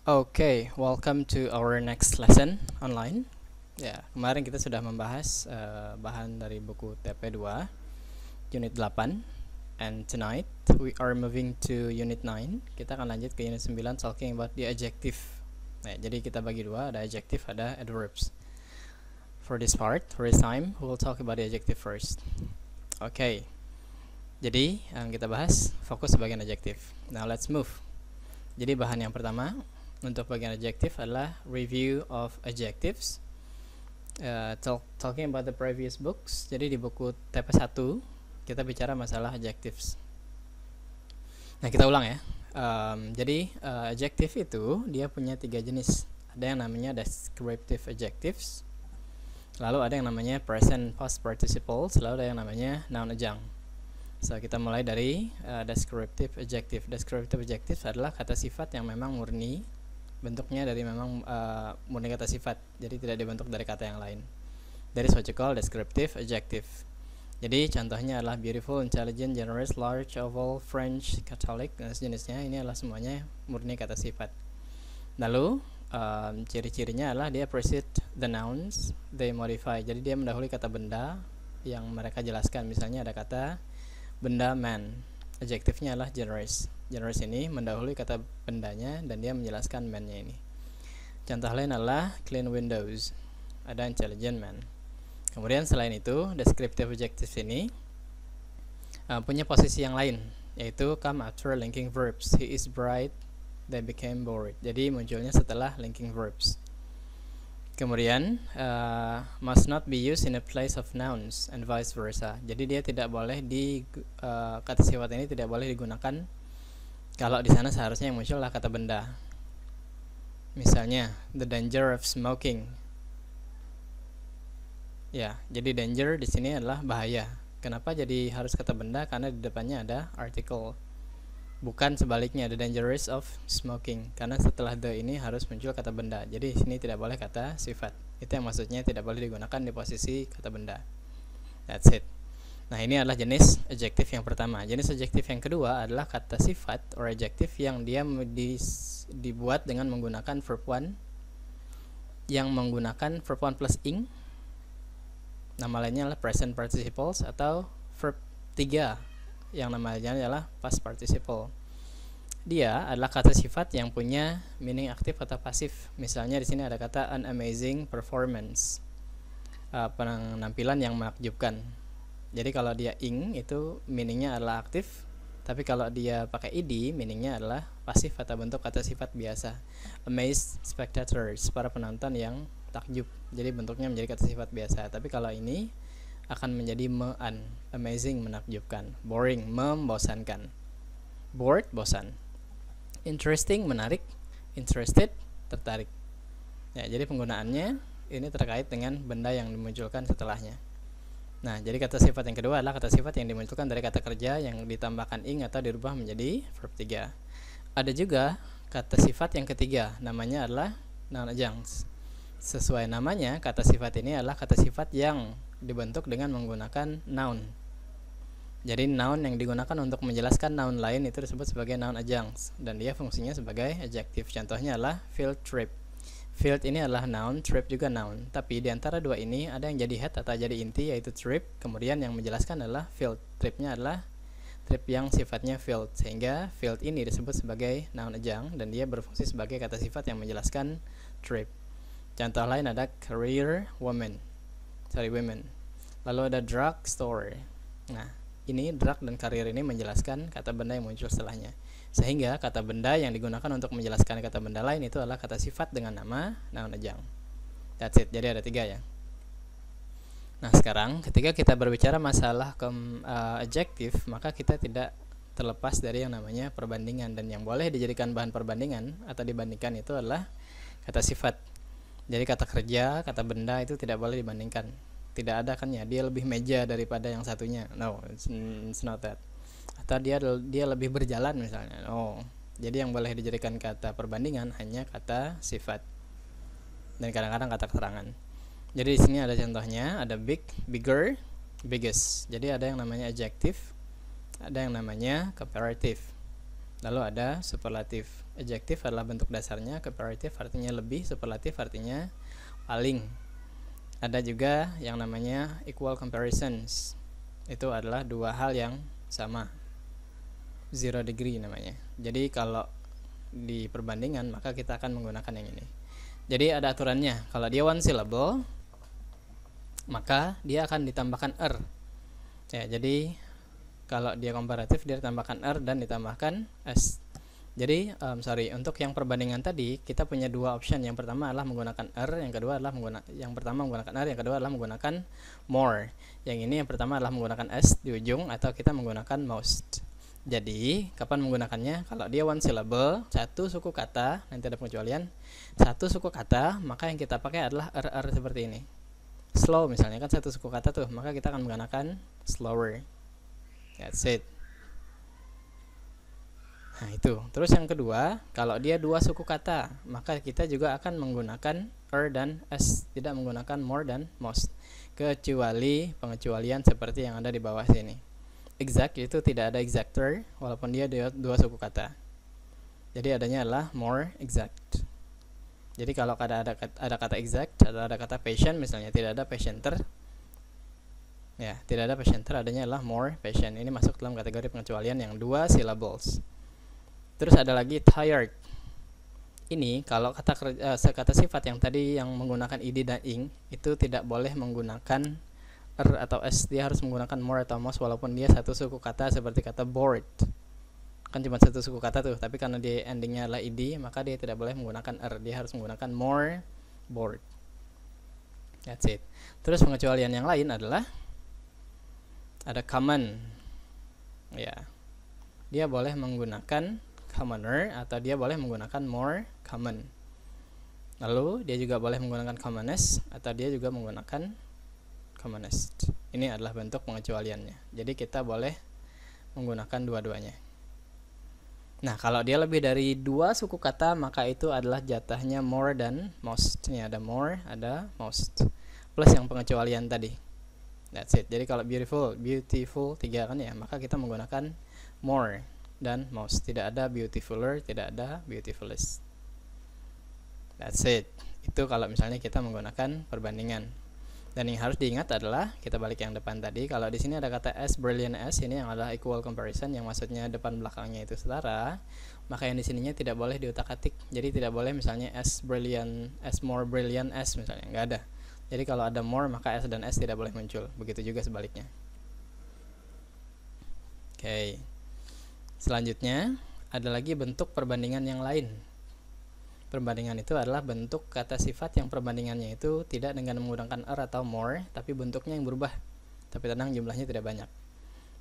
Okay, welcome to our next lesson online. Ya, kemarin kita sudah membahas bahan dari buku TP2 Unit 8, and tonight we are moving to Unit 9. Kita akan lanjut ke Unit 9 talking about the adjective. Nah, jadi kita bagi dua, ada adjective, ada adverbs. For this time, we will talk about the adjective first. Okay, jadi kita bahas fokus bagian adjective. Now let's move. Jadi bahan yang pertama untuk bagian adjective adalah review of adjectives. Talking about the previous books. Jadi di buku TP1 kita bicara masalah adjectives. Nah, kita ulang ya. Jadi adjective itu dia punya 3 jenis. Ada yang namanya descriptive adjectives, lalu ada yang namanya present past participles, lalu ada yang namanya noun adjunct. So, kita mulai dari descriptive adjective. Descriptive adjective adalah kata sifat yang memang murni, bentuknya dari memang murni kata sifat, jadi tidak dibentuk dari kata yang lain. That is what you call descriptive adjective. Jadi contohnya adalah beautiful, intelligent, generous, large, oval, French, Catholic, dan sejenisnya. Ini adalah semuanya murni kata sifat. Lalu ciri-cirinya adalah dia precede the nouns, they modify. Jadi dia mendahului kata benda yang mereka jelaskan. Misalnya ada kata benda man, adjektifnya adalah generous. Generous ini mendahului kata bendanya dan dia menjelaskan man-nya ini. Contoh lain adalah clean windows, ada intelligent man. Kemudian selain itu, descriptive adjectives ini punya posisi yang lain, yaitu come after linking verbs. He is bright, they became bored. Jadi munculnya setelah linking verbs. Kemudian must not be used in a place of nouns and vice versa. Jadi dia tidak boleh kata sifat ini tidak boleh digunakan kalau di sana seharusnya yang muncul adalah kata benda. Misalnya the danger of smoking. Ya, jadi danger di sini adalah bahaya. Kenapa jadi harus kata benda? Karena di depannya ada article. Bukan sebaliknya, the dangerous of smoking. Karena setelah the ini harus muncul kata benda. Jadi di sini tidak boleh kata sifat. Itu yang maksudnya tidak boleh digunakan di posisi kata benda. That's it. Nah, ini adalah jenis adjective yang pertama. Jenis adjective yang kedua adalah kata sifat or adjective yang dia dibuat dengan menggunakan verb 1 yang menggunakan verb 1 plus ing. Nama lainnya adalah present participles, atau verb 3 yang namanya adalah past participle. Dia adalah kata sifat yang punya meaning aktif atau pasif. Misalnya di sini ada kata an amazing performance, penampilan yang menakjubkan. Jadi kalau dia ing itu meaningnya adalah aktif, tapi kalau dia pakai id meaningnya adalah pasif atau bentuk kata sifat biasa. Amazed spectators, para penonton yang takjub. Jadi bentuknya menjadi kata sifat biasa. Tapi kalau ini akan menjadi me-an, amazing, menakjubkan. Boring, membosankan. Bored, bosan. Interesting, menarik. Interested, tertarik. Ya, jadi penggunaannya ini terkait dengan benda yang dimunculkan setelahnya. Nah, jadi kata sifat yang kedua adalah kata sifat yang dimunculkan dari kata kerja yang ditambahkan ing atau dirubah menjadi verb 3. Ada juga kata sifat yang ketiga, namanya adalah noun adjuncts. Sesuai namanya, kata sifat ini adalah kata sifat yang dibentuk dengan menggunakan noun. Jadi noun yang digunakan untuk menjelaskan noun lain itu disebut sebagai noun adjuncts, dan dia fungsinya sebagai adjective. Contohnya adalah field trip. Field ini adalah noun, trip juga noun. Tapi di antara dua ini ada yang jadi head atau jadi inti, yaitu trip. Kemudian yang menjelaskan adalah field. Tripnya adalah trip yang sifatnya field, sehingga field ini disebut sebagai noun adjunct dan dia berfungsi sebagai kata sifat yang menjelaskan trip. Contoh lain ada career women. Lalu ada drug store. Nah, ini drug dan career ini menjelaskan kata benda yang muncul setelahnya. Sehingga kata benda yang digunakan untuk menjelaskan kata benda lain itu adalah kata sifat dengan nama noun adjunct. That's it. Jadi ada 3 ya. Nah, sekarang ketika kita berbicara masalah adjective, maka kita tidak terlepas dari yang namanya perbandingan, dan yang boleh dijadikan bahan perbandingan atau dibandingkan itu adalah kata sifat. Jadi kata kerja, kata benda itu tidak boleh dibandingkan. Tidak ada kan ya, dia lebih meja daripada yang satunya. No, it's not that. Atau dia lebih berjalan misalnya. No. Jadi yang boleh dijadikan kata perbandingan hanya kata sifat. Dan kadang-kadang kata keterangan. Jadi di sini ada contohnya, ada big, bigger, biggest. Jadi ada yang namanya adjective, ada yang namanya comparative. Lalu ada superlatif. Adjektif adalah bentuk dasarnya, comparative artinya lebih, superlatif artinya paling. Ada juga yang namanya equal comparisons. Itu adalah dua hal yang sama. Zero degree namanya. Jadi kalau di perbandingan maka kita akan menggunakan yang ini. Jadi ada aturannya. Kalau dia one syllable maka dia akan ditambahkan er. Ya, jadi kalau dia komparatif dia ditambahkan er dan ditambahkan s. Jadi untuk yang perbandingan tadi kita punya dua option. Yang pertama adalah menggunakan er, yang kedua adalah menggunakan er, yang kedua adalah menggunakan more. Yang ini yang pertama adalah menggunakan s di ujung atau kita menggunakan most. Jadi kapan menggunakannya? Kalau dia one syllable, satu suku kata, nanti ada pengecualian, satu suku kata, maka yang kita pakai adalah er seperti ini. Slow misalnya kan satu suku kata tuh, maka kita akan menggunakan slower. That's it. Nah itu. Terus yang kedua, kalau dia dua suku kata, maka kita juga akan menggunakan er dan s, tidak menggunakan more dan most. Kecuali pengecualian seperti yang ada di bawah sini. Exact itu tidak ada exactor, walaupun dia dua suku kata. Jadi adanya adalah more exact. Jadi kalau ada kata exact, ada kata patient misalnya, tidak ada patienter. Ya, tidak ada patienter, adanya adalah more patient. Ini masuk dalam kategori pengecualian yang dua syllables. Terus ada lagi tired. Ini kalau kata sifat yang tadi yang menggunakan id dan ing itu tidak boleh menggunakan er atau s, dia harus menggunakan more atau most walaupun dia satu suku kata seperti kata bored. Kan cuma satu suku kata tuh, tapi karena dia endingnya adalah id, maka dia tidak boleh menggunakan er, dia harus menggunakan more, bored. That's it. Terus pengecualian yang lain adalah ada common. Ya. Dia boleh menggunakan commoner atau dia boleh menggunakan more common. Lalu dia juga boleh menggunakan commonest atau dia juga menggunakan commonest. Ini adalah bentuk pengecualiannya. Jadi kita boleh menggunakan dua-duanya. Nah, kalau dia lebih dari dua suku kata, maka itu adalah jatahnya more dan most. Ini ada more, ada most. Plus yang pengecualian tadi. That's it. Jadi kalau beautiful tiga kan ya, maka kita menggunakan more dan most. Tidak ada beautifuler, tidak ada beautifulest. That's it. Itu kalau misalnya kita menggunakan perbandingan. Dan yang harus diingat adalah kita balik yang depan tadi. Kalau di sini ada kata as, brilliant as, ini yang adalah equal comparison, yang maksudnya depan belakangnya itu setara. Maka yang di sininya tidak boleh diutak-atik. Jadi tidak boleh misalnya as brilliant, as more brilliant as misalnya, nggak ada. Jadi kalau ada more maka s dan s tidak boleh muncul. Begitu juga sebaliknya. Oke. Selanjutnya ada lagi bentuk perbandingan yang lain. Perbandingan itu adalah bentuk kata sifat yang perbandingannya itu tidak dengan menggunakan er atau more, tapi bentuknya yang berubah. Tapi tenang, jumlahnya tidak banyak.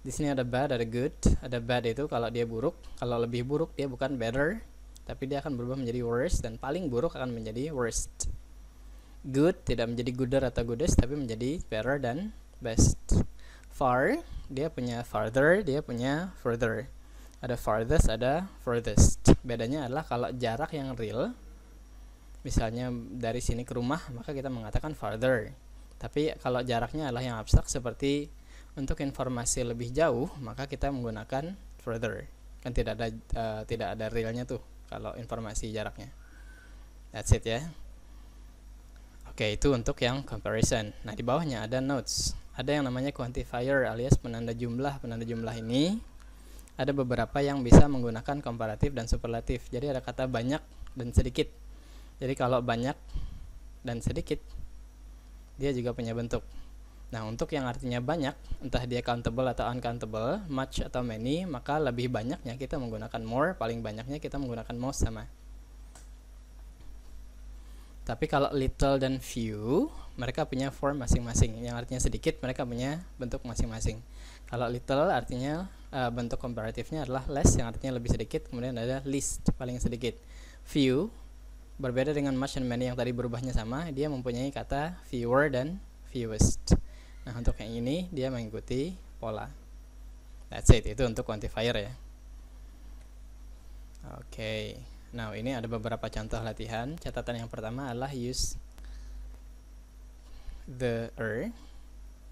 Di sini ada bad, ada good. Ada bad itu kalau dia buruk, kalau lebih buruk dia bukan better, tapi dia akan berubah menjadi worse, dan paling buruk akan menjadi worst. Good tidak menjadi gooder atau goodest, tapi menjadi better dan best. Far, dia punya farther, dia punya further. Ada farthest, ada furthest. Bedanya adalah kalau jarak yang real, misalnya dari sini ke rumah, maka kita mengatakan farther. Tapi kalau jaraknya adalah yang abstrak seperti untuk informasi lebih jauh, maka kita menggunakan further. Kan tidak ada realnya tuh kalau informasi jaraknya. That's it ya. Oke, itu untuk yang comparison. Nah, di bawahnya ada notes. Ada yang namanya quantifier alias penanda jumlah. Penanda jumlah ini ada beberapa yang bisa menggunakan komparatif dan superlatif. Jadi ada kata banyak dan sedikit. Jadi kalau banyak dan sedikit, dia juga punya bentuk. Nah, untuk yang artinya banyak, entah dia countable atau uncountable, much atau many, maka lebih banyaknya kita menggunakan more, paling banyaknya kita menggunakan most sama. Tapi kalau little dan few, mereka punya form masing-masing. Yang artinya sedikit, mereka punya bentuk masing-masing. Kalau little artinya bentuk komparatifnya adalah less, yang artinya lebih sedikit. Kemudian ada least, paling sedikit. Few, berbeda dengan much and many yang tadi berubahnya sama, dia mempunyai kata fewer dan fewest. Nah, untuk yang ini dia mengikuti pola. That's it, itu untuk quantifier ya. Oke. Nah, ini ada beberapa contoh latihan. Catatan yang pertama adalah use the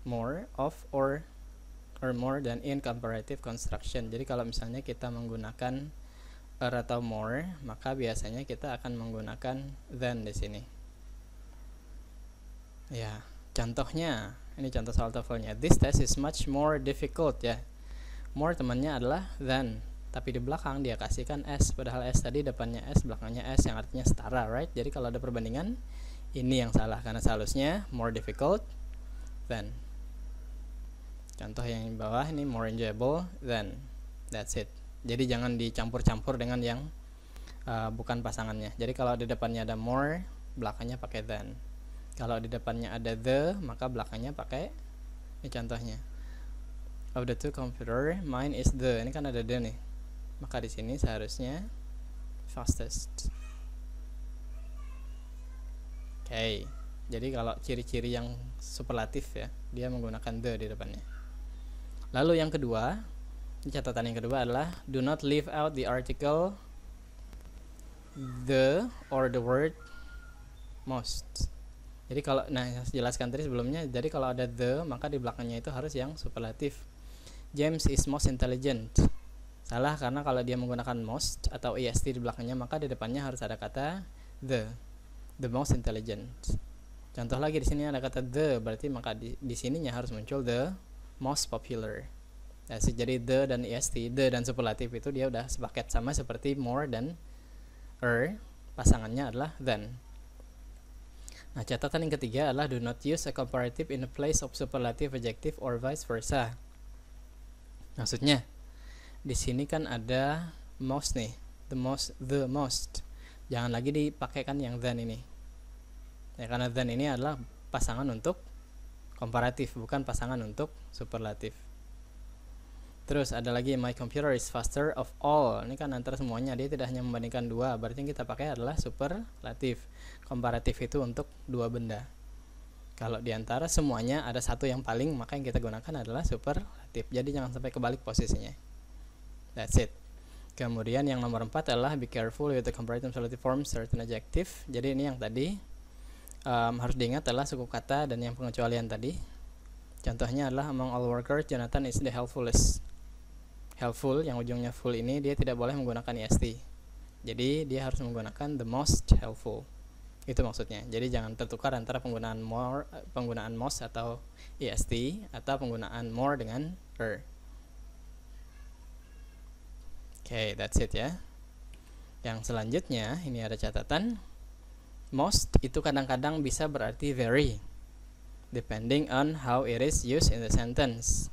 more, of, or more than in comparative construction. Jadi kalau misalnya kita menggunakan atau more, maka biasanya kita akan menggunakan than di sini. Ya, contohnya ini contoh soal TOEFL-nya. This test is much more difficult ya. More temannya adalah than, tapi di belakang dia kasihkan s, padahal s tadi depannya s, belakangnya s, yang artinya setara, right? Jadi kalau ada perbandingan, ini yang salah karena seharusnya more difficult than. Contoh yang di bawah ini more enjoyable than. That's it. Jadi jangan dicampur-campur dengan yang bukan pasangannya. Jadi kalau di depannya ada more, belakangnya pakai than. Kalau di depannya ada the, maka belakangnya pakai, ini contohnya. Of the two computer, mine is the. Ini kan ada the nih. Maka di sini seharusnya fastest. Oke. Jadi kalau ciri-ciri yang superlatif ya, dia menggunakan the di depannya. Lalu yang kedua, catatan yang kedua adalah do not leave out the article the or the word most. Jadi kalau, nah jelaskan tadi sebelumnya, jadi kalau ada the, maka di belakangnya itu harus yang superlatif. James is most intelligent. Salah karena kalau dia menggunakan most atau est di belakangnya, maka di depannya harus ada kata the most intelligent. Contoh lagi di sini ada kata the, berarti maka di sininya harus muncul the most popular. Nah, jadi the dan est, the dan superlatif itu dia udah sepaket, sama seperti more dan pasangannya adalah than. Nah, catatan yang ketiga adalah do not use a comparative in the place of superlative adjective or vice versa. Maksudnya, di sini kan ada most nih, the most. Jangan lagi dipakaikan yang than ini. Ya, karena than ini adalah pasangan untuk komparatif, bukan pasangan untuk superlatif. Terus ada lagi my computer is faster of all. Ini kan antara semuanya, dia tidak hanya membandingkan dua, berarti yang kita pakai adalah superlatif. Komparatif itu untuk dua benda. Kalau diantara semuanya ada satu yang paling, maka yang kita gunakan adalah superlatif. Jadi jangan sampai kebalik posisinya. That's it. Kemudian yang nomor 4 adalah be careful with the comparative superlative form certain adjective. Jadi ini yang tadi harus diingat adalah suku kata dan yang pengecualian tadi. Contohnya adalah among all workers Jonathan is the helpfulest. Helpful yang ujungnya full ini dia tidak boleh menggunakan est. Jadi dia harus menggunakan the most helpful. Itu maksudnya. Jadi jangan tertukar antara penggunaan most atau est atau penggunaan more dengan her. Oke, that's it ya. Yang selanjutnya ini ada catatan. Most itu kadang-kadang bisa berarti very, depending on how it is used in the sentence.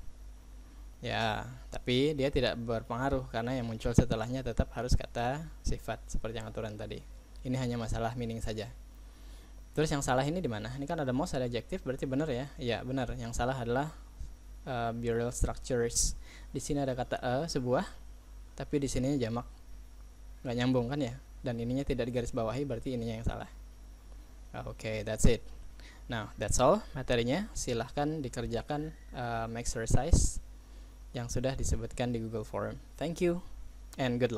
Ya, tapi dia tidak berpengaruh karena yang muncul setelahnya tetap harus kata sifat seperti yang aturan tadi. Ini hanya masalah meaning saja. Terus yang salah ini di mana? Ini kan ada most, ada adjective, berarti benar ya? Iya, benar. Yang salah adalah burial structures. Di sini ada kata sebuah, tapi di sini jamak. Nggak nyambung kan ya? Dan ininya tidak digarisbawahi, berarti ininya yang salah. Oke, that's it. Now, that's all materinya. Silahkan dikerjakan exercise yang sudah disebutkan di Google Form. Thank you and good luck.